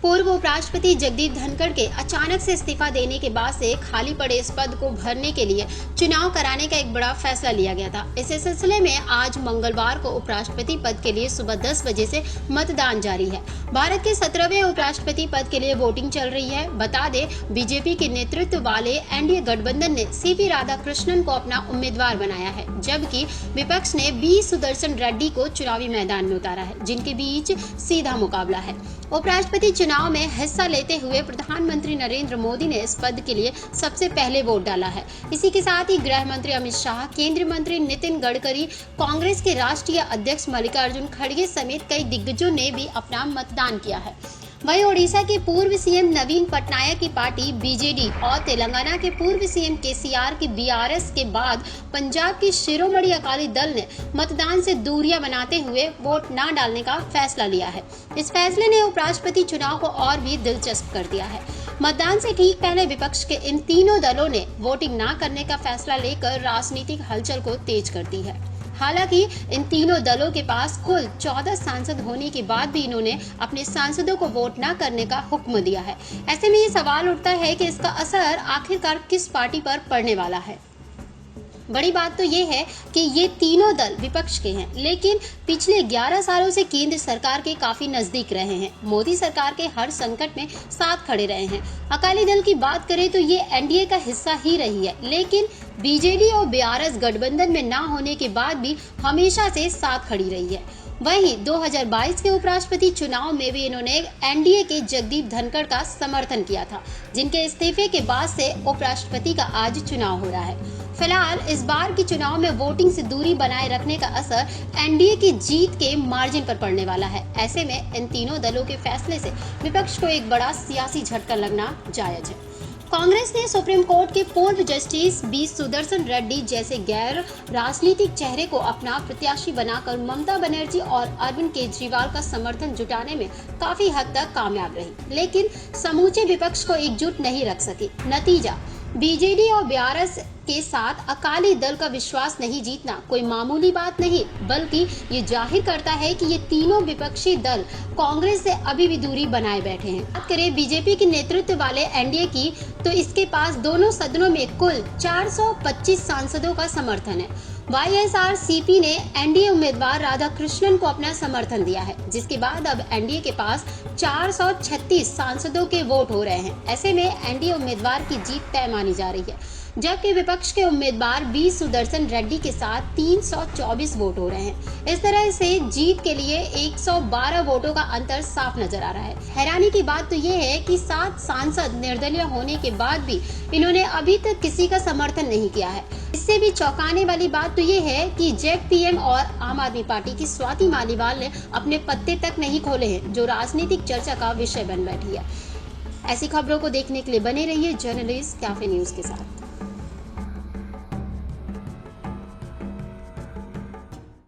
पूर्व उपराष्ट्रपति जगदीप धनखड़ के अचानक से इस्तीफा देने के बाद से खाली पड़े इस पद को भरने के लिए चुनाव कराने का एक बड़ा फैसला लिया गया था। इसी सिलसिले में आज मंगलवार को उपराष्ट्रपति पद के लिए सुबह 10 बजे से मतदान जारी है। भारत के 17वें उपराष्ट्रपति पद के लिए वोटिंग चल रही है। बता दें, बीजेपी के नेतृत्व वाले एनडीए गठबंधन ने सीवी राधाकृष्णन को अपना उम्मीदवार बनाया है, जबकि विपक्ष ने बी सुदर्शन रेड्डी को चुनावी मैदान में उतारा है, जिनके बीच सीधा मुकाबला है। उपराष्ट्रपति चुनाव में हिस्सा लेते हुए प्रधानमंत्री नरेंद्र मोदी ने इस पद के लिए सबसे पहले वोट डाला है। इसी के साथ ही गृह मंत्री अमित शाह, केंद्रीय मंत्री नितिन गडकरी, कांग्रेस के राष्ट्रीय अध्यक्ष मल्लिकार्जुन खड़गे समेत कई दिग्गजों ने भी अपना मतदान किया है। वहीं ओडिशा के पूर्व सीएम नवीन पटनायक की पार्टी बीजेडी और तेलंगाना के पूर्व सीएम केसीआर की बीआरएस के बाद पंजाब की शिरोमणि अकाली दल ने मतदान से दूरियां बनाते हुए वोट न डालने का फैसला लिया है। इस फैसले ने उपराष्ट्रपति चुनाव को और भी दिलचस्प कर दिया है। मतदान से ठीक पहले विपक्ष के इन तीनों दलों ने वोटिंग न करने का फैसला लेकर राजनीतिक हलचल को तेज कर दी है। हालांकि इन तीनों दलों के पास कुल 14 सांसद होने के बाद भी इन्होंने अपने सांसदों को वोट न करने का हुक्म दिया है। ऐसे में ये सवाल उठता है कि इसका असर आखिरकार किस पार्टी पर पड़ने वाला है। बड़ी बात तो ये है कि ये तीनों दल विपक्ष के हैं, लेकिन पिछले 11 सालों से केंद्र सरकार के काफी नजदीक रहे हैं। मोदी सरकार के हर संकट में साथ खड़े रहे हैं। अकाली दल की बात करें तो ये एनडीए का हिस्सा ही रही है, लेकिन बीजेडी और बीआरएस गठबंधन में ना होने के बाद भी हमेशा से साथ खड़ी रही है। वहीं 2022 के उपराष्ट्रपति चुनाव में भी इन्होंने एनडीए के जगदीप धनखड़ का समर्थन किया था, जिनके इस्तीफे के बाद से उपराष्ट्रपति का आज चुनाव हो रहा है। फिलहाल इस बार के चुनाव में वोटिंग से दूरी बनाए रखने का असर एनडीए की जीत के मार्जिन पर पड़ने वाला है। ऐसे में इन तीनों दलों के फैसले से विपक्ष को एक बड़ा सियासी झटका लगना जायज है। कांग्रेस ने सुप्रीम कोर्ट के पूर्व जस्टिस बी सुदर्शन रेड्डी जैसे गैर राजनीतिक चेहरे को अपना प्रत्याशी बनाकर ममता बनर्जी और अरविंद केजरीवाल का समर्थन जुटाने में काफी हद तक कामयाब रही, लेकिन समूचे विपक्ष को एकजुट नहीं रख सकी। नतीजा, बीजेडी और बीआरएस के साथ अकाली दल का विश्वास नहीं जीतना कोई मामूली बात नहीं, बल्कि ये जाहिर करता है कि ये तीनों विपक्षी दल कांग्रेस से अभी भी दूरी बनाए बैठे हैं। बात करें बीजेपी के नेतृत्व वाले एनडीए की, तो इसके पास दोनों सदनों में कुल 425 सांसदों का समर्थन है। वाईएसआरसीपी ने एनडीए उम्मीदवार राधाकृष्णन को अपना समर्थन दिया है, जिसके बाद अब एनडीए के पास 436 सांसदों के वोट हो रहे हैं। ऐसे में एनडीए उम्मीदवार की जीत तय मानी जा रही है, जबकि विपक्ष के उम्मीदवार बी सुदर्शन रेड्डी के साथ 324 वोट हो रहे हैं। इस तरह से जीत के लिए 112 वोटों का अंतर साफ नजर आ रहा है। हैरानी की बात तो ये है कि 7 सांसद निर्दलीय होने के बाद भी इन्होंने अभी तक किसी का समर्थन नहीं किया है। इससे भी चौंकाने वाली बात तो ये है कि जेपीएम और आम आदमी पार्टी की स्वाति मालीवाल ने अपने पत्ते तक नहीं खोले हैं, जो राजनीतिक चर्चा का विषय बन बैठी है। ऐसी खबरों को देखने के लिए बने रहिए जर्नलिस्ट कैफे न्यूज के साथ।